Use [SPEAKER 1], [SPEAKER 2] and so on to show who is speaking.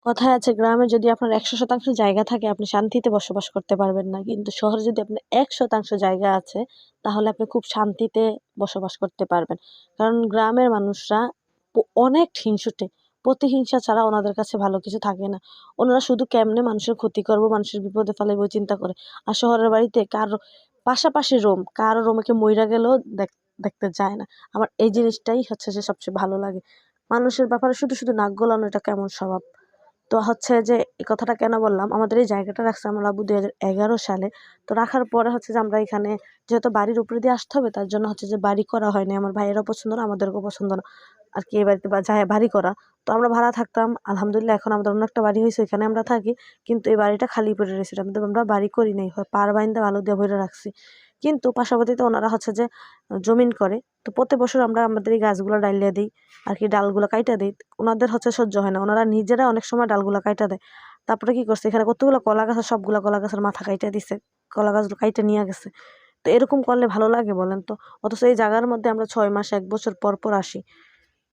[SPEAKER 1] কথায় আছে গ্রামে যদি আপনার ১০০% জায়গা থাকে আপনি শান্তিতে বসবাস করতে পারবেন না। কিন্তু শহরে যদি আপনার ১% জায়গা আছে তাহলে আপনি খুব শান্তিতে বসবাস করতে পারবেন। কারণ গ্রামের মানুষরা অনেক হিংসুটে। প্রতিহিংসা ছাড়া ওনাদের কাছে ভালো কিছু থাকে না। ওনারা শুধু কেমনে মানুষের ক্ষতি করব, মানুষের বিপদে ফেলাইব চিন্তা করে। আর শহরের বাড়িতে কারো পাশাপাশি রুম, কারো রুমে কেউ মইরা গেলেও দেখতে যায় না। আমার এই জিনিসটাই হচ্ছে যে সবচেয়ে ভালো লাগে। মানুষের ব্যাপারে শুধু নাক গলানো এটা কেমন স্বভাব? তো হচ্ছে যে এই কথাটা কেন বললাম, আমাদের এই জায়গাটা রাখছে আমার আব্বু ২০১১ সালে। তো রাখার পরে হচ্ছে যে আমরা এখানে যেহেতু বাড়ির উপরে দিয়ে আসতে হবে তার জন্য হচ্ছে যে বাড়ি করা হয়নি। আমার ভাইয়েরও পছন্দ না, আমাদেরকেও পছন্দ না আরকি এই বাড়িতে বাড়ি করা। তো আমরা ভাড়া থাকতাম। আলহামদুলিল্লাহ এখন আমাদের অন্য একটা বাড়ি হইছে, ওইখানে আমরা থাকি। কিন্তু এই বাড়িটা খালি পড়ে রইছে। আমরা বাড়ি করি নাই। পাড় বাইন্দা বালু দিয়ে ভইরা রাখছি। কিন্তু পাশাপাশিতে ওনারা হচ্ছে যে জমিন করে। তো প্রত্যেক বছর আমরা আমাদের এই গাছগুলো ডাইলিয়া দেই, আরকি ডালগুলা কাইটা দেই। উনাদের হচ্ছে সহ্য হয় না। উনারা নিজেরা অনেক সময় ডালগুলা কাইটা দেয়। তারপরে কি করছে, এখানে কতগুলো কলা গাছ আছে, সবগুলা কলা গাছের মাথা কাইটা দিছে। কলা গাছগুলো কাইটা নিয়া গেছে। তো এরকম করলে ভালো লাগে বলেন তো? অথচ এই জায়গার মধ্যে আমরা ৬ মাস ১ বছর পর আসি।